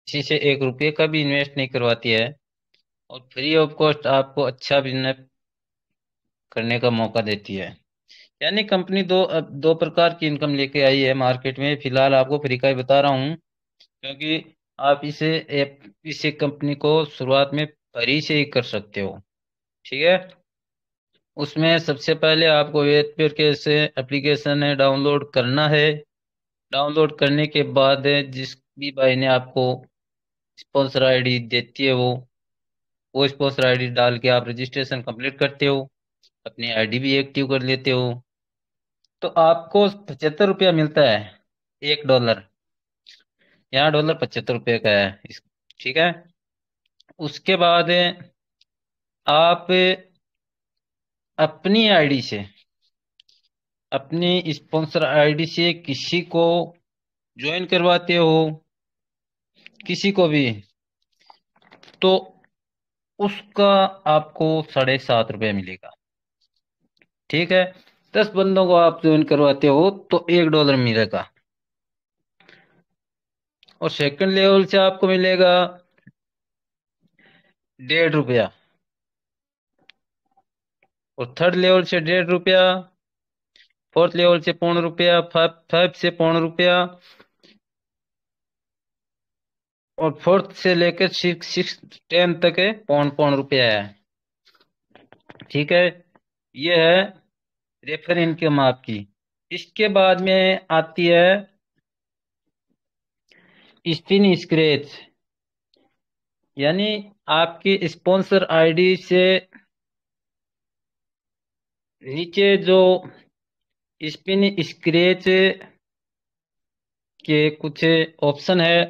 किसी से 1 रुपये का भी इन्वेस्ट नहीं करवाती है, और फ्री ऑफ कॉस्ट आपको अच्छा बिजनेस करने का मौका देती है। यानी कंपनी दो प्रकार की इनकम लेके आई है मार्केट में। फिलहाल आपको फ्री का ही बता रहा हूँ, क्योंकि आप इसे कंपनी को शुरुआत में फ्री से ही कर सकते हो। ठीक है। उसमें सबसे पहले आपको वेब पेज के से एप्लीकेशन है डाउनलोड करना है। डाउनलोड करने के बाद जिस भी भाई ने आपको स्पॉन्सर आईडी देती है, वो स्पॉन्सर आईडी डाल के आप रजिस्ट्रेशन कंप्लीट करते हो, अपनी आईडी भी एक्टिव कर लेते हो, तो आपको 75 रुपया मिलता है। $1। यहाँ $75 का है ठीक है। उसके बाद आप अपनी आईडी से, अपनी स्पॉन्सर आईडी से किसी को ज्वाइन करवाते हो, किसी को भी, तो उसका आपको ₹7.5 मिलेगा। ठीक है। 10 बंदों को आप ज्वाइन करवाते हो तो $1 मिलेगा। और सेकंड लेवल से आपको मिलेगा ₹1.5। और थर्ड लेवल से ₹1.5। फोर्थ लेवल से ₹0.25। फाइव से ₹0.25। और फोर्थ से लेकर सिक्स 10 तक है ₹0.5 है। ठीक है। ये है रेफर इनकम आपकी। इसके बाद में आती है स्पिन स्क्रैच। यानी आपकी स्पॉन्सर आईडी से नीचे जो स्पिन स्क्रैच के कुछ ऑप्शन है,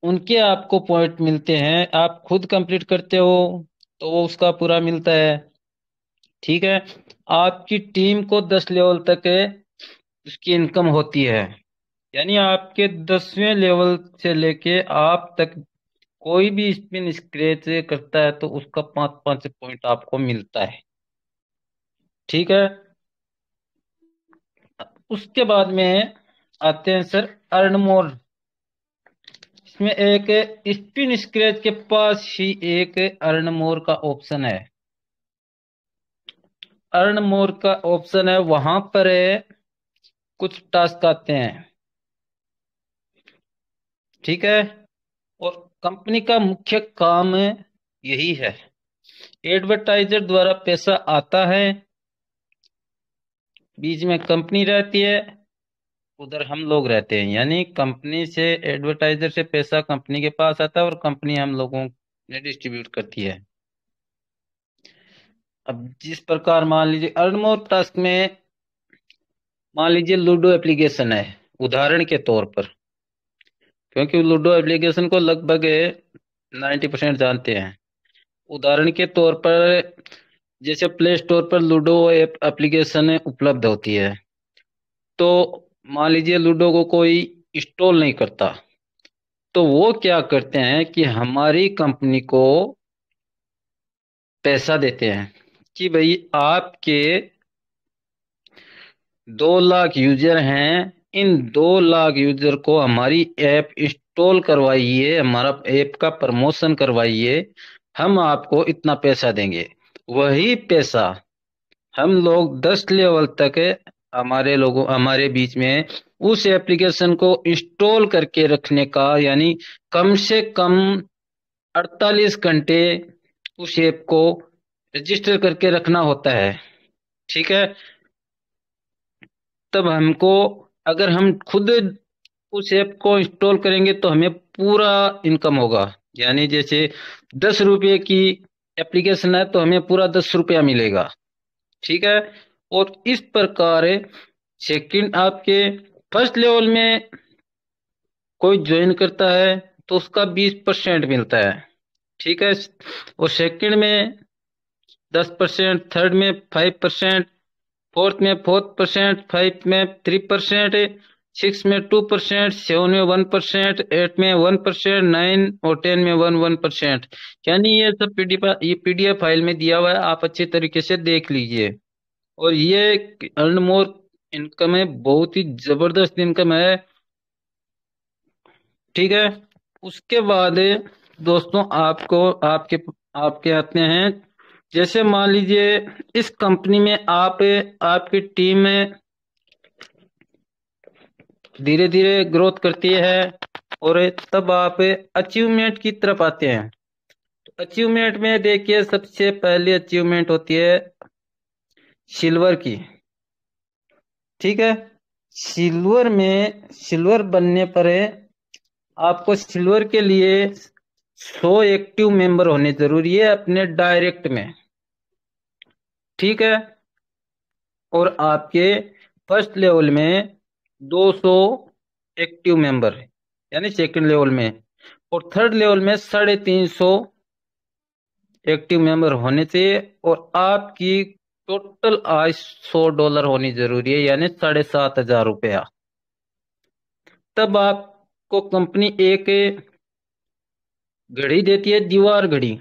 उनके आपको पॉइंट मिलते हैं। आप खुद कंप्लीट करते हो तो वो उसका पूरा मिलता है। ठीक है। आपकी टीम को 10 लेवल तक उसकी इनकम होती है। यानी आपके 10वें लेवल से लेके आप तक कोई भी स्पिन स्क्रैच करता है तो उसका 5-5 पॉइंट आपको मिलता है। ठीक है। उसके बाद में आते हैं सर अर्न मोर। इसमें एक स्पिन स्क्रैच के पास ही एक अर्न मोर का ऑप्शन है। अर्न मोर का ऑप्शन है, वहां पर कुछ टास्क आते हैं। ठीक है। और कंपनी का मुख्य काम यही है। एडवर्टाइजर द्वारा पैसा आता है, बीच में कंपनी रहती है, उधर हम लोग रहते हैं। यानी कंपनी से, एडवर्टाइजर से पैसा कंपनी के पास आता है और कंपनी हम लोगों ने डिस्ट्रीब्यूट करती है। अब जिस प्रकार मान लीजिए अर्न मोर टास्क में, मान लीजिए लूडो एप्लीकेशन है उदाहरण के तौर पर, क्योंकि लूडो एप्लीकेशन को लगभग 90% जानते हैं। उदाहरण के तौर पर जैसे प्ले स्टोर पर लूडो ऐप एप्लीकेशन उपलब्ध होती है, तो मान लीजिए लूडो को कोई इंस्टॉल नहीं करता, तो वो क्या करते हैं कि हमारी कंपनी को पैसा देते हैं कि भाई आपके 2 लाख यूजर हैं, इन 2 लाख यूजर को हमारी ऐप इंस्टॉल करवाइए, हमारा ऐप का प्रमोशन करवाइए, हम आपको इतना पैसा देंगे। वही पैसा हम लोग 10 लेवल तक हमारे बीच में उस एप्लीकेशन को इंस्टॉल करके रखने का, यानी कम से कम 48 घंटे उस ऐप को रजिस्टर करके रखना होता है। ठीक है। तब हमको, अगर हम खुद उस ऐप को इंस्टॉल करेंगे तो हमें पूरा इनकम होगा। यानी जैसे 10 रुपये की एप्लीकेशन है तो हमें पूरा 10 रुपया मिलेगा। ठीक है। और इस प्रकार सेकंड आपके फर्स्ट लेवल में कोई ज्वाइन करता है तो उसका 20% मिलता है। ठीक है। और सेकंड में 10%, थर्ड में 5%, फोर्थ में 4%, फाइव में 3%, सिक्स में 2%, सेवन में 1%, एट में 1%, नाइन और 10 में 1%। यानी ये सब पीडीएफ फाइल में दिया हुआ है, आप अच्छे तरीके से देख लीजिए। और ये अर्न मोर इनकम है, बहुत ही जबरदस्त इनकम है। ठीक है। उसके बाद दोस्तों आपको आपके आपके आते हैं, जैसे मान लीजिए इस कंपनी में आपकी टीम धीरे धीरे ग्रोथ करती है, और तब आप अचीवमेंट की तरफ आते हैं। अचीवमेंट में देखिए, सबसे पहली अचीवमेंट होती है सिल्वर की। ठीक है। सिल्वर बनने पर आपको सिल्वर के लिए 100 एक्टिव मेंबर होने जरूरी है अपने डायरेक्ट में। ठीक है। और आपके फर्स्ट लेवल में 200 एक्टिव मेंबर, यानी सेकंड लेवल में, और थर्ड लेवल में 350 एक्टिव मेंबर होने चाहिए। और आपकी टोटल आय $100 होनी जरूरी है, यानी 7,500 रुपया। तब आपको कंपनी एक घड़ी देती है, दीवार घड़ी,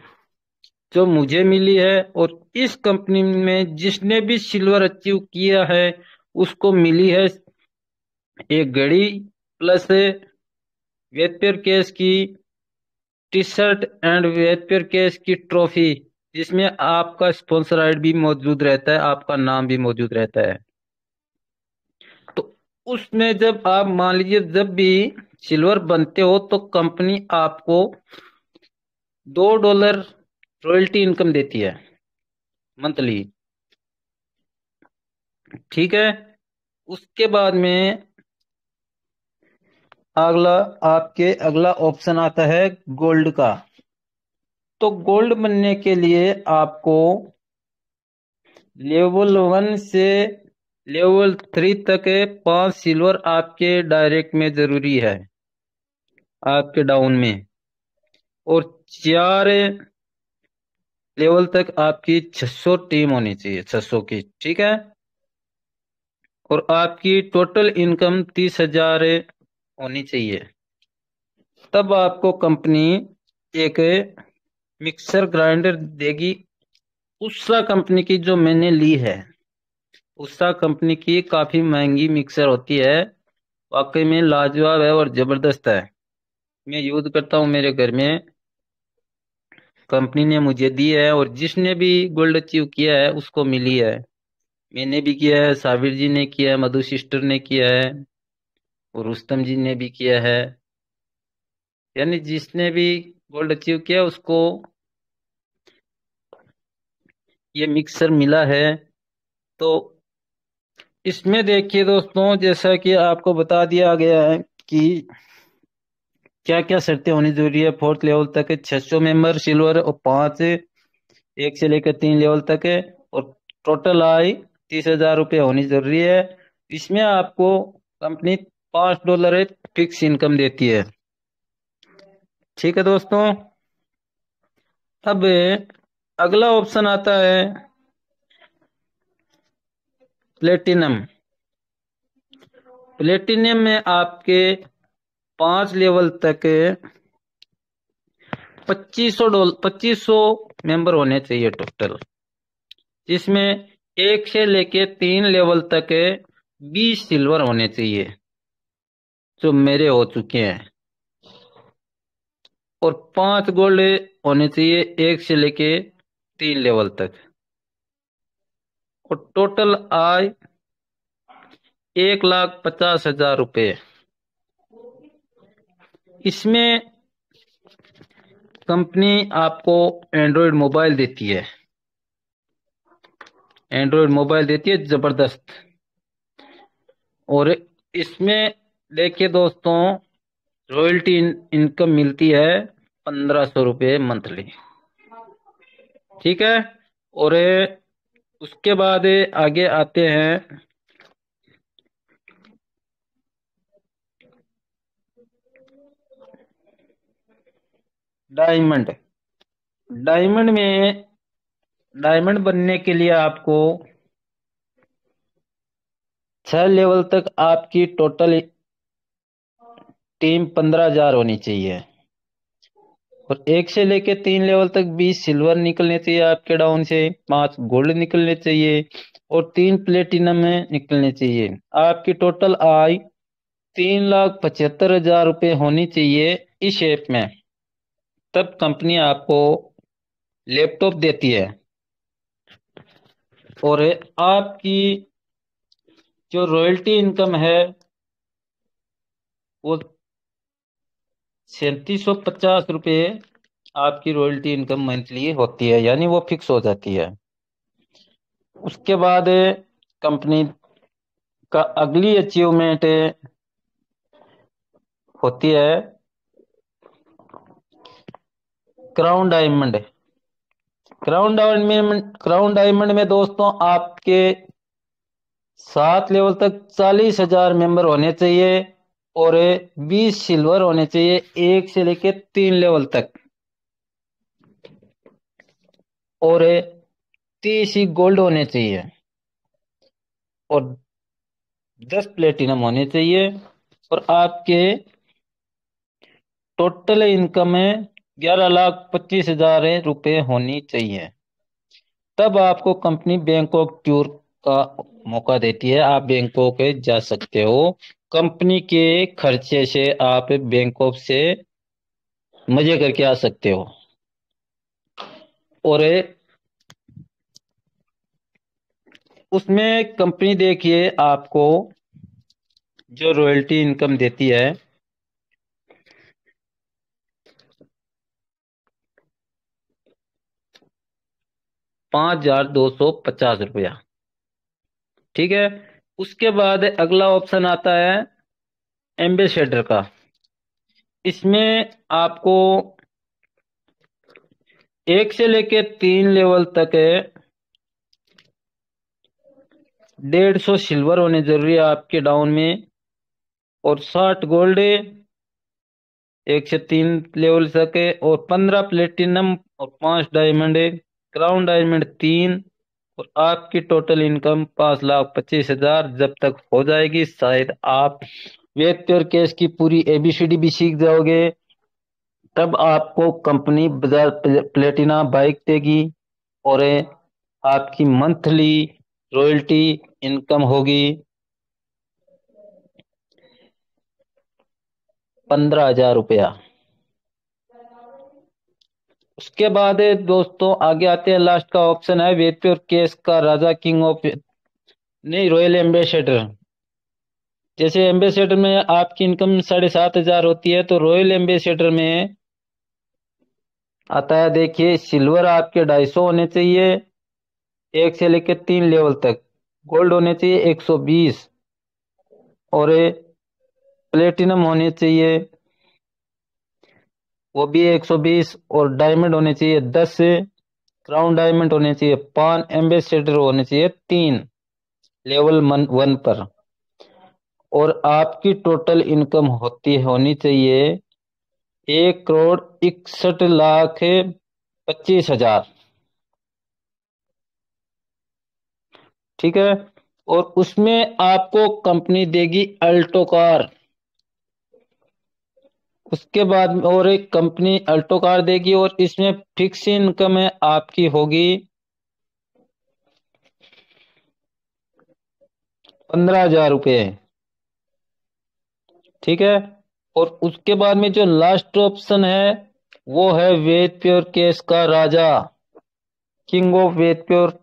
जो मुझे मिली है। और इस कंपनी में जिसने भी सिल्वर अचीव किया है उसको मिली है एक घड़ी, प्लस वेपर केस की T shirt and vapour case की ट्रॉफी, जिसमें आपका स्पॉन्सर आईडी भी मौजूद रहता है, आपका नाम भी मौजूद रहता है। तो उसमें जब आप मान लीजिए जब भी सिल्वर बनते हो तो कंपनी आपको $2 रॉयल्टी इनकम देती है मंथली। ठीक है। उसके बाद में अगला ऑप्शन आता है गोल्ड का। तो गोल्ड बनने के लिए आपको लेवल 1 से लेवल 3 तक 5 सिल्वर आपके डायरेक्ट में जरूरी है, आपके डाउन में। और 4 लेवल तक आपकी 600 टीम होनी चाहिए, 600 की। ठीक है। और आपकी टोटल इनकम 30,000 होनी चाहिए। तब आपको कंपनी एक मिक्सर ग्राइंडर देगी, उषा कंपनी की, जो मैंने ली है। उषा कंपनी की काफी महंगी मिक्सर होती है, वाकई में लाजवाब है और जबरदस्त है। मैं यूज करता हूँ मेरे घर में, कंपनी ने मुझे दी है। और जिसने भी गोल्ड अचीव किया है उसको मिली है। मैंने भी किया है, साबिर जी ने किया है, मधु सिस्टर ने किया है, और रुस्तम जी ने भी किया है। यानी जिसने भी गोल्ड अचीव किया उसको ये मिक्सर मिला है। तो इसमें देखिए दोस्तों, जैसा कि आपको बता दिया गया है कि क्या क्या शर्तें होनी जरूरी है। फोर्थ लेवल तक 600 मेंबर सिल्वर, और 5 1 से लेकर 3 लेवल तक है। और टोटल आय 30,000 रुपये होनी जरूरी है। इसमें आपको कंपनी $5 फिक्स इनकम देती है। ठीक है दोस्तों। अब अगला ऑप्शन आता है प्लेटिनम। प्लेटिनम में आपके 5 लेवल तक $2500 मेंबर होने चाहिए टोटल, जिसमें 1 से लेके 3 लेवल तक 20 सिल्वर होने चाहिए, जो मेरे हो चुके हैं। और 5 गोल्ड होने चाहिए 1 से लेके 3 लेवल तक। और टोटल आय 1,50,000 रुपये। इसमें कंपनी आपको एंड्रॉयड मोबाइल देती है, एंड्रॉयड मोबाइल देती है जबरदस्त। और इसमें देखिए दोस्तों, रॉयल्टी इनकम मिलती है $1,500 मंथली। ठीक है। और उसके बाद आगे आते हैं डायमंड। डायमंड में डायमंड बनने के लिए आपको 6 लेवल तक आपकी टोटल टीम 15,000 होनी चाहिए। और 1 से लेके 3 लेवल तक 20 सिल्वर निकलने चाहिए आपके डाउन से, 5 गोल्ड निकलने चाहिए, और 3 प्लेटिनम में निकलने चाहिए। आपकी टोटल आय 3,75,000 रुपये होनी चाहिए इस ऐप में, तब कंपनी आपको लैपटॉप देती है। और आपकी जो रॉयल्टी इनकम है वो 3,750 रुपये आपकी रॉयल्टी इनकम मंथली होती है, यानी वो फिक्स हो जाती है। उसके बाद कंपनी का अगली अचीवमेंट होती है क्राउन डायमंड। क्राउन डायमंड में दोस्तों आपके 7 लेवल तक 40,000 मेंबर होने चाहिए और 20 सिल्वर होने चाहिए 1 से लेके 3 लेवल तक, और 30 ही गोल्ड होने चाहिए और 10 प्लेटिनम होने चाहिए। और आपके टोटल इनकम में 11,25,000 रुपये होनी चाहिए, तब आपको कंपनी बैंकॉक टूर का मौका देती है। आप बैंकॉक जा सकते हो, कंपनी के खर्चे से आप बैंकॉक से मजे करके आ सकते हो। और उसमें कंपनी देखिए आपको जो रॉयल्टी इनकम देती है 5,250 रुपया। ठीक है। उसके बाद अगला ऑप्शन आता है एम्बेसडर का। इसमें आपको 1 से लेके 3 लेवल तक 150 सिल्वर होने जरूरी है आपके डाउन में, और 60 गोल्ड 1 से 3 लेवल तक है, और 15 प्लेटिनम और 5 डायमंड है, क्राउन डायमंड 3। और आपकी टोटल इनकम 5,25,000 जब तक हो जाएगी, शायद आप वेद प्योर केस की पूरी एबीसीडी भी सीख जाओगे, तब आपको कंपनी बजाज प्लेटिना बाइक देगी और आपकी मंथली रॉयल्टी इनकम होगी 15,000 रुपया। उसके बाद दोस्तों आगे आते हैं, लास्ट का ऑप्शन है वेद और केस का राजा, किंग ऑफ नहीं, रॉयल एम्बेसडर। जैसे एम्बेसडर में आपकी इनकम 7,500 होती है, तो रॉयल एम्बेसडर में आता है, देखिए सिल्वर आपके 250 होने चाहिए 1 से लेकर 3 लेवल तक, गोल्ड होने चाहिए 120, और प्लेटिनम होने चाहिए वो भी 120, और डायमंड होने चाहिए 10, क्राउन डायमंड होने चाहिए 5, एम्बेसडर होने चाहिए 3 लेवल 1 पर। और आपकी टोटल इनकम होनी चाहिए 1,61,25,000। ठीक है। और उसमें आपको कंपनी देगी अल्टो कार। उसके बाद और एक कंपनी अल्टो कार देगी, और इसमें फिक्स इनकम है आपकी होगी 15,000 रुपये। ठीक है। और उसके बाद में जो लास्ट ऑप्शन है वो है वेद प्योर केस का राजा, किंग ऑफ वेद प्योर,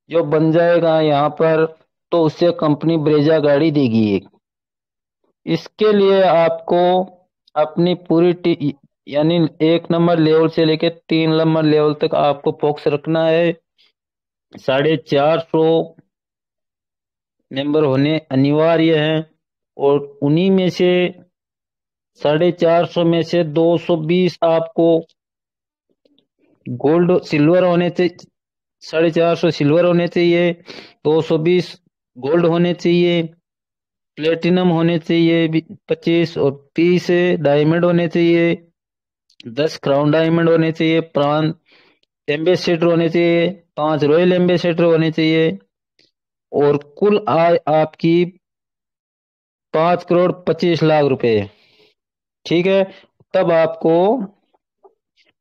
जो बन जाएगा यहाँ पर, तो उससे कंपनी ब्रेजा गाड़ी देगी एक। इसके लिए आपको अपनी पूरी यानी 1 नंबर लेवल से लेकर 3 नंबर लेवल तक आपको फोकस रखना है। 450 मेंबर होने अनिवार्य हैं, और उन्हीं में से 450 में से 220 आपको गोल्ड सिल्वर होने चाहिए, 450 सिल्वर होने चाहिए, 220 गोल्ड होने चाहिए, प्लेटिनम होने चाहिए 25, और 30 डायमंड होने चाहिए, 10 क्राउन डायमंड होने चाहिए, 5 एम्बेसडर होने चाहिए, 5 रॉयल एम्बेसडर होने चाहिए, और कुल आय आपकी 5,25,00,000 रुपए। ठीक है। तब आपको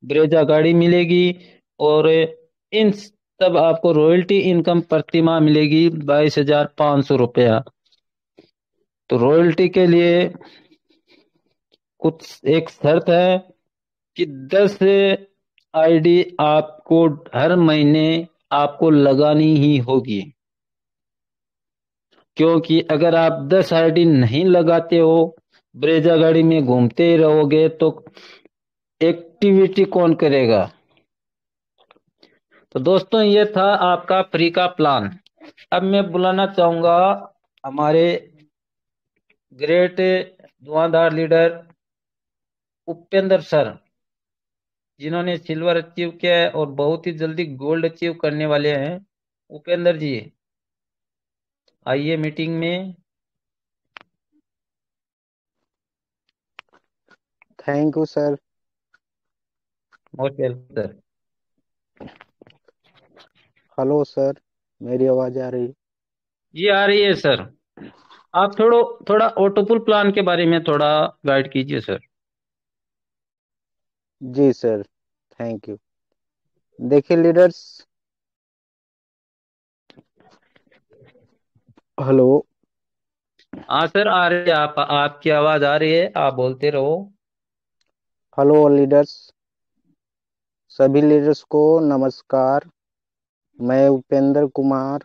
ब्रेजा गाड़ी मिलेगी, और इन तब आपको रॉयल्टी इनकम प्रति माह मिलेगी 22,500 रुपया। तो रॉयल्टी के लिए कुछ एक शर्त है कि 10 आईडी आपको हर महीने आपको लगानी ही होगी। क्योंकि अगर आप 10 आईडी नहीं लगाते हो, ब्रेजा गाड़ी में घूमते ही रहोगे, तो एक्टिविटी कौन करेगा। तो दोस्तों, ये था आपका फ्री का प्लान। अब मैं बुलाना चाहूंगा हमारे ग्रेट धुआंधार लीडर उपेंद्र सर, जिन्होंने सिल्वर अचीव किया है और बहुत ही जल्दी गोल्ड अचीव करने वाले हैं। उपेंद्र जी, आइए मीटिंग में। Thank you sir. Most welcome sir. Hello sir, मेरी आवाज़ आ रही? जी आ रही है सर। आप थोड़ा थोड़ा ऑटोपुल प्लान के बारे में थोड़ा गाइड कीजिए सर। जी सर, थैंक यू। देखिए लीडर्स, हेलो। हाँ सर, आ रही है, आपकी आवाज आ रही है, आप बोलते रहो। हेलो लीडर्स, सभी लीडर्स को नमस्कार। मैं उपेंद्र कुमार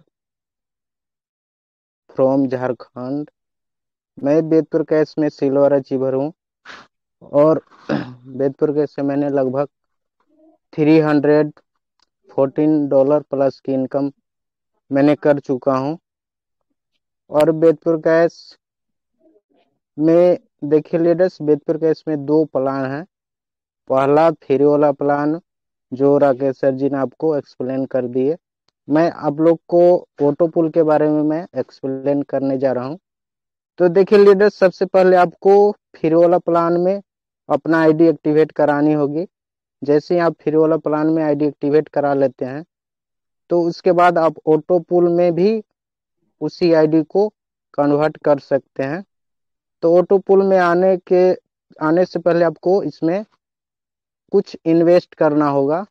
फ्रॉम झारखंड। मैं बेतपुर कैश में सिल्वर अचीवर हूँ और बेतपुर कैश से मैंने लगभग $314 प्लस की इनकम मैंने कर चुका हूँ। और बेतपुर कैश में देखिए लीडर्स, बेतपुर कैश में दो प्लान हैं। पहला फ्री वाला प्लान जो राकेश सर जी ने आपको एक्सप्लेन कर दिए। मैं आप लोग को ऑटो पुल के बारे में मैं एक्सप्लेन करने जा रहा हूँ। तो देखिए लीडर्स, सबसे पहले आपको फ्री वाला प्लान में अपना आईडी एक्टिवेट करानी होगी। जैसे ही आप फ्री वाला प्लान में आईडी एक्टिवेट करा लेते हैं, तो उसके बाद आप ऑटो पुल में भी उसी आईडी को कन्वर्ट कर सकते हैं। तो ऑटो पुल में आने से पहले आपको इसमें कुछ इन्वेस्ट करना होगा।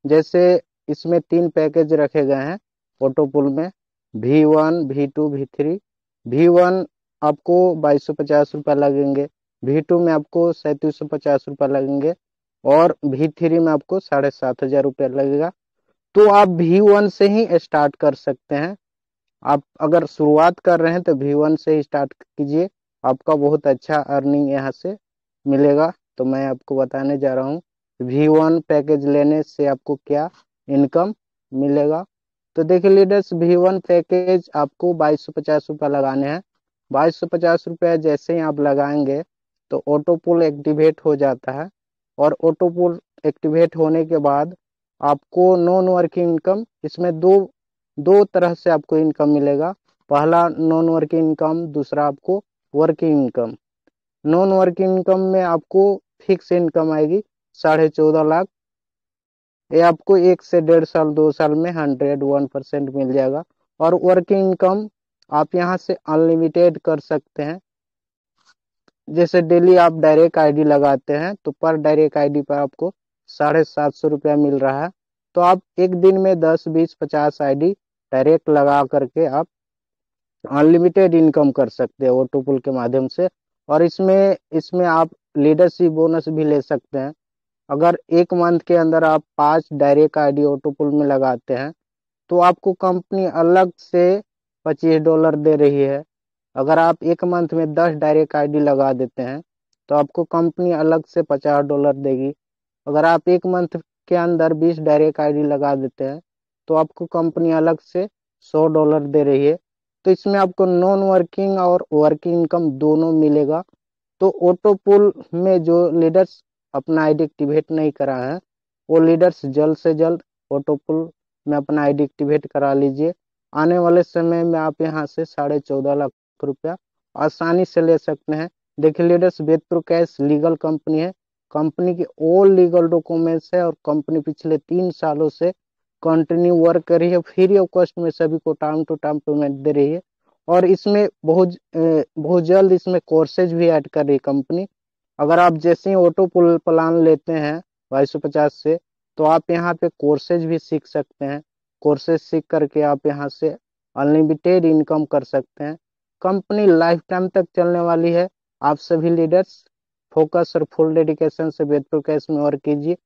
जैसे इसमें 3 पैकेज रखे गए हैं ऑटो पुल में, V1, V2, V3। V1 आपको 2250 रुपये लगेंगे, V2 में आपको 3750 रुपये लगेंगे और V3 में आपको 7500 रुपये लगेगा। तो आप V1 से ही स्टार्ट कर सकते हैं। आप अगर शुरुआत कर रहे हैं तो V1 से ही स्टार्ट कीजिए, आपका बहुत अच्छा अर्निंग यहाँ से मिलेगा। तो मैं आपको बताने जा रहा हूँ V1 पैकेज लेने से आपको क्या इनकम मिलेगा। तो देखिए लीडर्स, V1 पैकेज आपको 2250 रुपये लगाने हैं। 2250 रुपये जैसे ही आप लगाएंगे तो ऑटो पुल एक्टिवेट हो जाता है। और ऑटो पुल एक्टिवेट होने के बाद आपको नॉन वर्किंग इनकम, इसमें दो दो तरह से आपको इनकम मिलेगा। पहला नॉन वर्किंग इनकम, दूसरा आपको working income. Non working income में आपको फिक्स इनकम आएगी 14.5 लाख। ये आपको 1 से 1.5 साल 2 साल में 101% मिल जाएगा। और वर्किंग इनकम आप यहाँ से अनलिमिटेड कर सकते हैं। जैसे डेली आप डायरेक्ट आईडी लगाते हैं तो पर डायरेक्ट आईडी पर आपको 750 रुपया मिल रहा है। तो आप एक दिन में 10, 20, 50 आईडी डायरेक्ट लगा करके आप अनलिमिटेड इनकम कर सकते हैं ऑटो पुल के माध्यम से। और इसमें इसमें आप लीडरशिप बोनस भी ले सकते हैं। अगर एक मंथ के अंदर आप 5 डायरेक्ट आईडी ऑटो पुल में लगाते हैं तो आपको कंपनी अलग से $25 दे रही है। अगर आप एक मंथ में 10 डायरेक्ट आईडी लगा देते हैं तो आपको कंपनी अलग से $50 देगी। अगर आप एक मंथ के अंदर 20 डायरेक्ट आईडी लगा देते हैं तो आपको कंपनी अलग से $100 दे रही है। तो इसमें आपको नॉन वर्किंग और वर्किंग इनकम दोनों मिलेगा। तो ऑटो पुल में जो लीडर्स अपना आईडी एक्टिवेट नहीं करा है, वो लीडर्स जल्द से जल्द ऑटो पुल में अपना आईडी एक्टिवेट करा लीजिए। आने वाले समय में आप यहाँ से 14.5 लाख रुपया आसानी से ले सकते हैं। देखिए लीडर्स, बेतपुर कैश लीगल कंपनी है। कंपनी की ऑल लीगल डॉक्यूमेंट्स है और कंपनी पिछले 3 सालों से कंटिन्यू वर्क कर रही है। फ्री ऑफ कॉस्ट में सभी को टाइम टू टाइम पेमेंट दे रही है। और इसमें बहुत जल्द इसमें कोर्सेज भी ऐड कर रही है कंपनी। अगर आप जैसे ही ऑटो पुल प्लान लेते हैं 2250 से, तो आप यहाँ पे कोर्सेज भी सीख सकते हैं। कोर्सेज सीख करके आप यहाँ से अनलिमिटेड इनकम कर सकते हैं। कंपनी लाइफ टाइम तक चलने वाली है। आप सभी लीडर्स फोकस और फुल डेडिकेशन से बेदपुर कैश में वर्क कीजिए।